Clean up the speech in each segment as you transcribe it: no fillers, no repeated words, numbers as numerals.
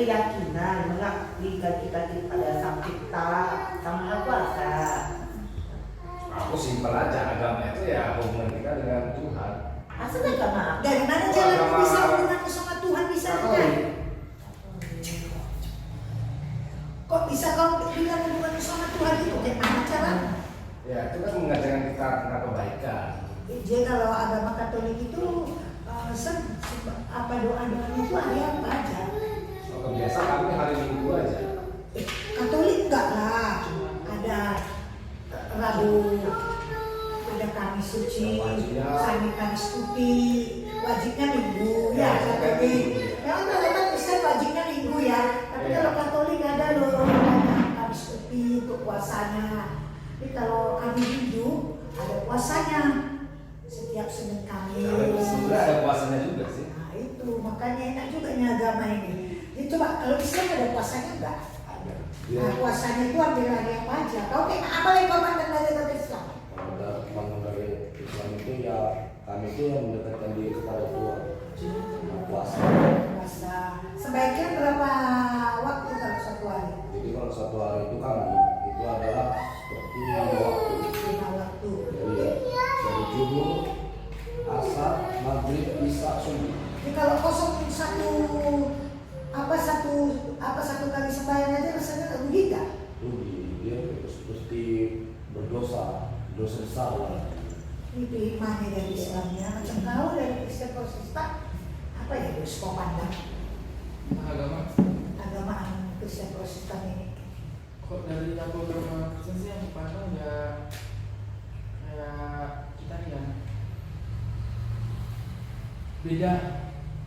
keyakinan mengabdikan kita pada Sang Cipta, Sang Maha Kuasa. Aku simpel aja, agama itu ya hubungan kita dengan Tuhan. Asal agama. Dari mana jalan bisa hubunganmu sama Tuhan bisa enggak? Kok bisa kau bilang hubunganmu sama Tuhan itu? Gimana cara? Ya itu kan mengajarkan kita tentang kebaikan. Jadi kalau agama Katolik itu apa doa-doa itu hari apa aja? So, biasa kami hari Minggu aja. Katolik enggak lah. Ada Rabu, ada Kamis Suci, Kamis Putih, wajibnya Minggu ya Katolik. Memang kalau Kristen wajibnya Minggu ya. Tapi kalau Katolik ada loh Kamis Putih untuk puasanya. Tapi kalau kami Hindu ada puasanya setiap Senin Kamis. Sebenarnya ada puasanya juga sih. Nah itu makanya enak juga nih agama ini. Jadi coba kalau Islam ada puasanya enggak? Ada. Nah puasanya itu ambil hari apa aja. Kau kayak apa lagi kau pandang dari agama Islam? Kalau dari Islam itu ya kami itu yang mendekatkan diri kepada Tuhan. Puasa. Puasa. Sebaiknya berapa waktu kalau satu hari? Jadi kalau satu hari itu kami itu adalah seperti 5 waktu. 5 waktu. Dari zuhur, asar, maghrib, isya, subuh. Jadi kalau kosong satu kali sembahyang aja rasanya nggak rugi nggak? Rugi, dia seperti berdosa, dosa besar lah. Itu imannya dari Islamnya. Macam kau dari Kristen Protestan apa ya Gus kau pandang agama Kristen Protestan ini? Kok dari aku agama Kristen sih yang pandang ya kayak kita nih ya beda.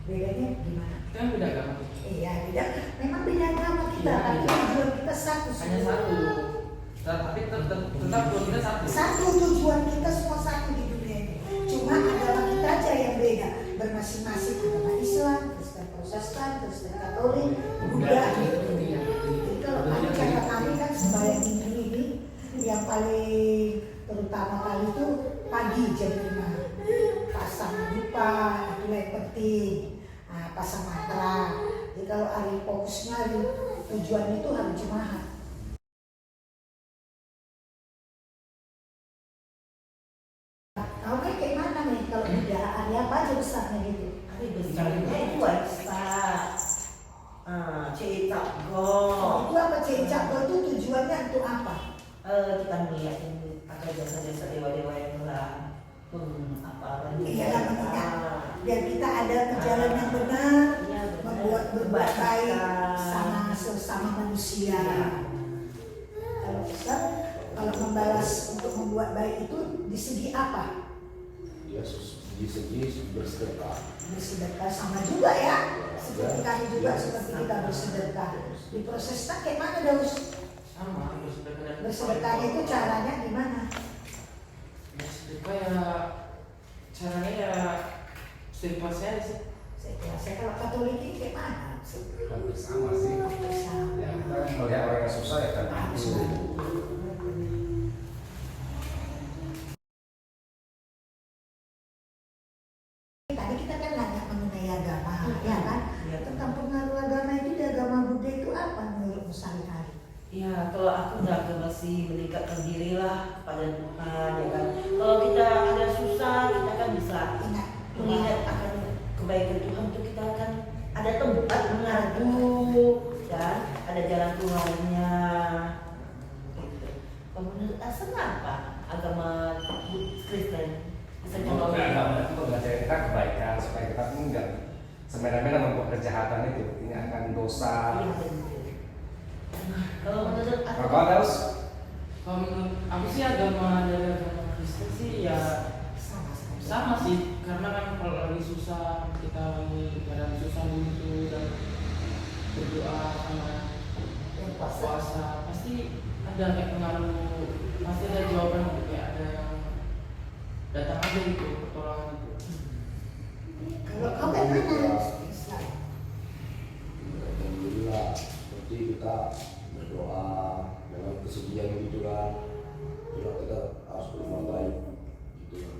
Bedanya gimana? Kita kan beda agama. Iya, beda. Memang beda agama kita, Iya, tapi beda. tujuan kita satu. Hanya satu. Tapi tetap tujuan kita satu. Satu tujuan kita semua satu di dunia ini. Cuma agama kita aja yang beda. Bermasing-masing agama Islam, Kristen Protestan, Kristen Katolik, Buddha. Jadi kalau kata kami kan sembahyang minggu ini yang paling terutama kali itu pagi jam 5. Pasang dupa, itu yang penting. Nah, pasang mantra. Jadi kalau hari fokusnya tujuan itu hari Jumat. Kau kayak mana nih kalau beda hari apa aja besarnya gitu? Hari besarnya itu Waisak, Cerita Go. Itu apa cecak itu tujuannya untuk apa? Kita melihat agar jasa-jasa dewa-dewa yang telah Iya lah mengingat biar kita ada ke jalan yang benar, membuat berbuat baik sama sesama manusia. Kalau Ustaz, kalau membalas untuk membuat baik itu di segi apa? Ya di segi bersedekah. Bersedekah sama juga ya. Seperti kami juga seperti kita bersedekah. Di Protestan kayak mana Daus? Sama bersedekah. Bersedekahnya itu caranya gimana? Bersedekah ya caranya ya setimpasnya sih. Saya kalau Katolik ini kayak mana? Hampir sama sih. Sama. Ya kita melihat orang yang susah ya kan bantu. Tadi kita kan nanya mengenai agama, ya kan? Ya. Tentang pengaruh agama itu di agama Buddha itu apa menurutmu sehari-hari? Ya, kalau aku jaga masih mendekatkan diri lah pada Tuhan, ya kan. Kalau kita ada susah, kita kan bisa Ingat, mengingat akan kebaikan Tuhan untuk kita akan ada tempat mengadu dan ada jalan keluarnya. Gitu. Kalau menurut Asan apa agama Kristen? Bisa Kalau contohnya? agama itu mengajarkan kita kebaikan supaya kita pun enggak semena-mena membuat kejahatan itu. Ini akan dosa. Iya, benar. Kalau menurut aku, Kalau harus Kalau menurut aku sih agama dari agama Kristen sih ya sama sih, karena kan kalau lagi susah kita lagi ada susah gitu dan berdoa sama yang puasa. puasa pasti ada kayak pengaruh, pasti ada jawaban gitu, kayak ada yang datang aja gitu pertolongan itu. Kalau kau kan mana? Islam. Alhamdulillah seperti kita berdoa dengan kesedihan gitu kan. Kita harus berbuat baik gitu kan.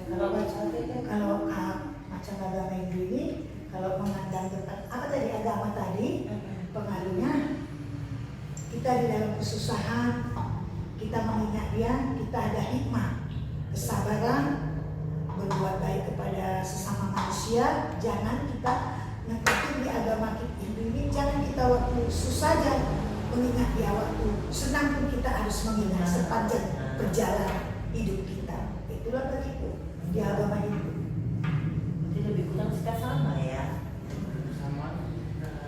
kalau baca itu Kalau macam agama Hindu ini, kalau mengandang tentang apa tadi agama tadi, kita mengingat dia, kita ada hikmah, kesabaran, berbuat baik kepada sesama manusia. Jangan kita yang penting di agama kita ini, jangan kita waktu susah aja mengingat dia, waktu senang pun kita harus mengingat sepanjang perjalanan hidup kita. Itulah begitu di agama itu. Jadi lebih kurang kita sama ya.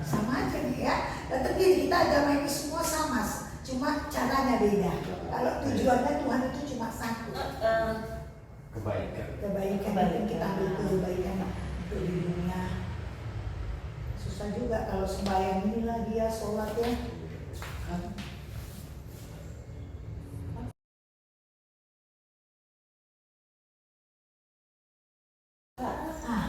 Sama aja nih ya. Tetap kita agama ini semua sama, cuma caranya beda. Kalau tujuannya Tuhan itu cuma satu. Kebaikan. Kebaikan yang kita ambil kebaikan untuk di dunia. Susah juga kalau sembahyang inilah dia sholat ya.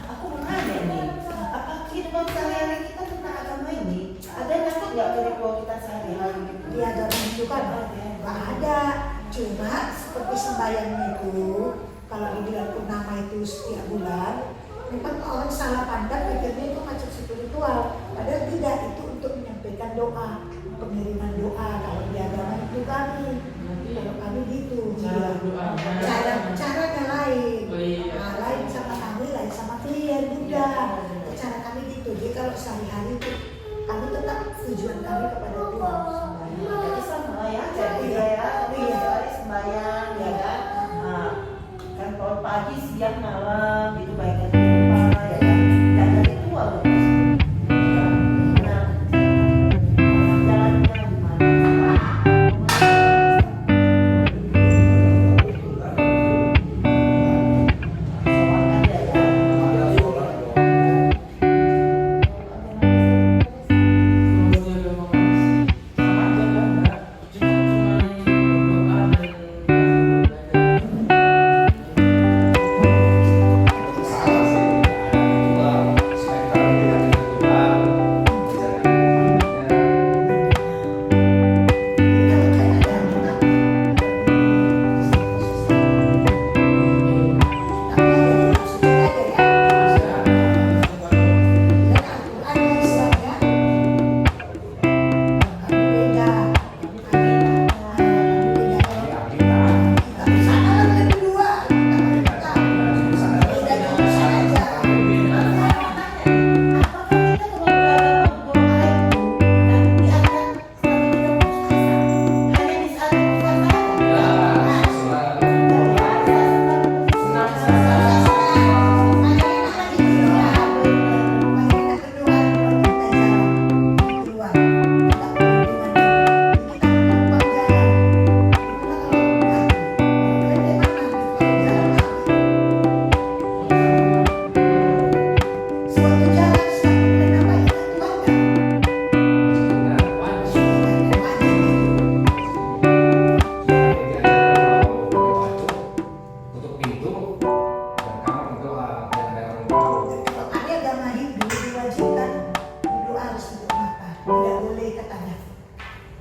Aku mau nanya nih, apa kehidupan sehari-hari kita tentang agama ini ada nyangkut nggak ke ritual kita sehari-hari gitu? Di agama itu kan nggak ada. Cuma seperti sembahyang itu, kalau di bulan purnama itu setiap bulan, memang orang salah pandang pikirnya itu macam spiritual. Padahal tidak, itu untuk menyampaikan doa, pengiriman doa. Kalau di agama itu kami, kalau kami gitu. Cara doanya. Caranya lain. Oh, iya. Nah, lain sama kami, lain sama klien juga. Cara kami gitu. Jadi kalau sehari-hari itu kami tetap tujuan kami kepada Tuhan. Jadi sama ya, jadi ya, tapi hari sembahyang ya kan. Nah, kan kalau pagi, siang, malam itu baik dari rumah ya kan. Dan ada ritual gitu. Nah, jalannya gimana? Soal ada ya. Ada sholat dong. Salah sih. Ada juga supaya kita lebih dekat dengan Tuhan, tutup pintu dan kamar untuk jangan ada orang tahu. Ada agama Hindu diwajibkan berdoa harus tutup mata, tidak boleh katanya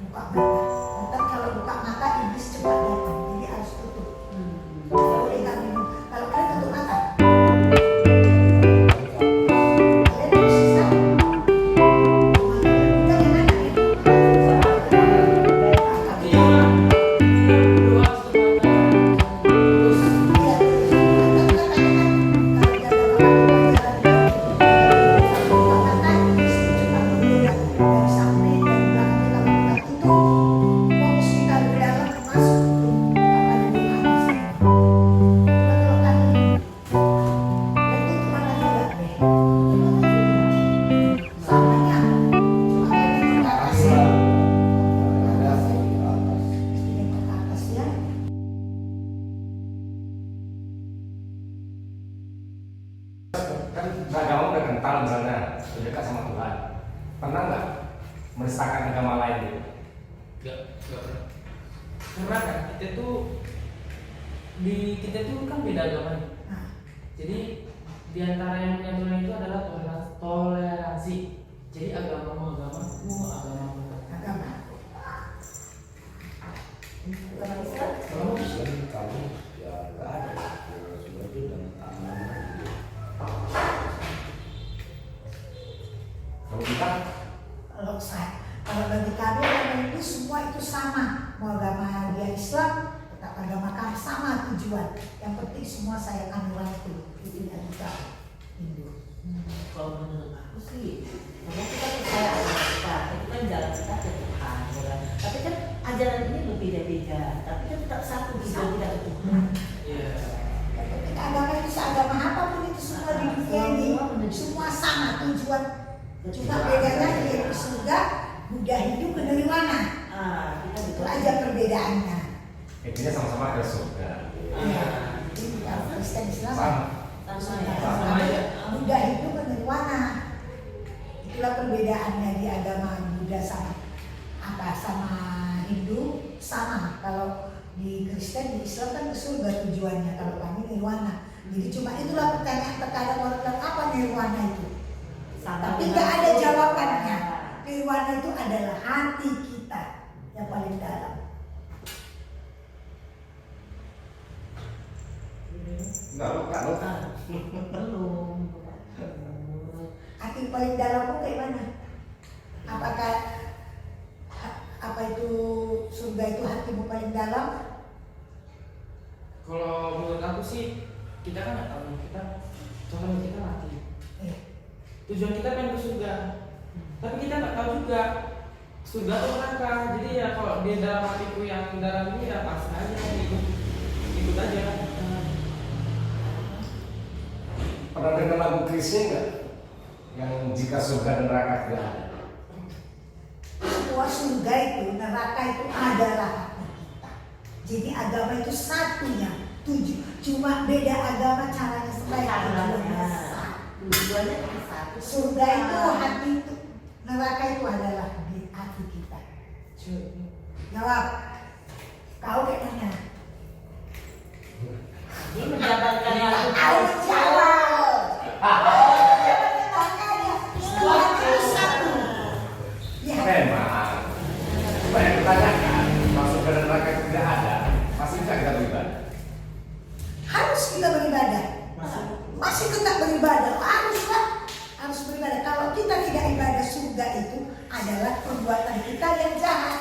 buka mata. Nanti kalau buka mata iblis cepat datang, jadi harus tutup. Tidak boleh kami. Kalau kalian tutup mata, kalian harus bisa. Bagaimana nih? Kan agama udah kental misalnya, udah dekat sama Tuhan. Pernah nggak menistakan agama lain gitu? Gak pernah. Karena kan kita tuh kan beda agama nih. Jadi di antara yang menyatukan itu adalah toleransi. Jadi agamamu agamaku, agamamu Agama. Agama Islam? Kalau Islam kami ya nggak ada. Semua itu dengan amanah. Kalau kita Kalau bagi kami agama itu semua itu sama. Mau agama dia Islam, tetap agama kami sama tujuan. Yang penting semua saya kami rangkul. Itu yang kita Hindu. Kalau menurut aku sih, karena kita percaya agama kita, itu kan jalan kita ke Tuhan, ya kan? Tapi kan ajaran ini berbeda-beda, tapi kan tetap satu gitu kita ke Tuhan. Iya. Ketika agama itu seagama apapun itu semua di dunia ini semua sama tujuan. Cuma bedanya dia di surga, Buddha Hindu ke nirwana. Kita Itu gitu aja perbedaannya. Intinya sama-sama ke surga. Iya. Jadi kalau Kristen Islam Sama. Sama aja. Buddha itu ke nirwana. Itulah perbedaannya di agama Buddha sama Hindu sama. Kalau di Kristen, di Islam kan ke surga tujuannya. Kalau kami nirwana. Jadi cuma itulah pertanyaan terkadang orang bilang apa nirwana itu. Tapi nggak ada jawabannya. Nirwana itu adalah hati kita yang paling dalam. Kalau belum. Hati paling dalammu kayak mana? Apakah apa itu surga itu hatimu paling dalam? Kalau menurut aku sih kita kan nggak tahu, contohnya kita mati. Tujuan kita pengen ke surga, tapi kita nggak tahu juga surga atau neraka. Jadi ya kalau di dalam hatiku yang dalam ini ya pas aja ikut aja. pernah dengar lagu Krisnya nggak? Yang jika surga dan neraka tidak ada. Semua surga itu, neraka itu adalah hati kita. Jadi agama itu satunya, cuma beda agama caranya supaya tujuannya satu. Tujuannya cuma satu. Surga itu hati itu, neraka itu adalah di hati kita. Jawab. Kau kayak mana? Dia menjabarkan lagu Kau jawab. Makanya surga itu satu. Ya. Memang. Coba yang ditanyakan, masuk ke neraka itu tidak ada, masih bisa kita beribadah. Harus kita beribadah. Masih tetap beribadah. Harus beribadah. Kalau kita tidak ibadah, surga itu adalah perbuatan kita yang jahat.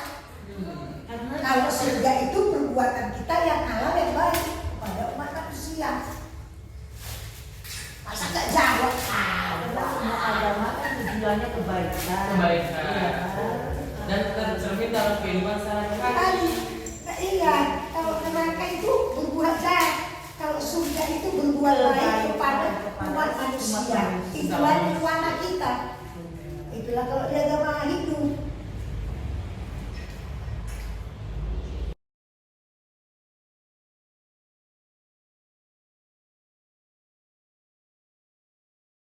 Kalau surga itu perbuatan kita yang halal yang baik kepada umat manusia. Masa nggak jawab? Karena semua agama kan tujuannya kebaikan. Kebaikan. Iya. Dan tercermin dalam kehidupan sehari-hari. Nah, iya, kalau neraka itu berbuat jahat. Kalau surga itu berbuat baik kepada umat manusia. Itulah nirwana kita. Itulah kalau di agama Hindu.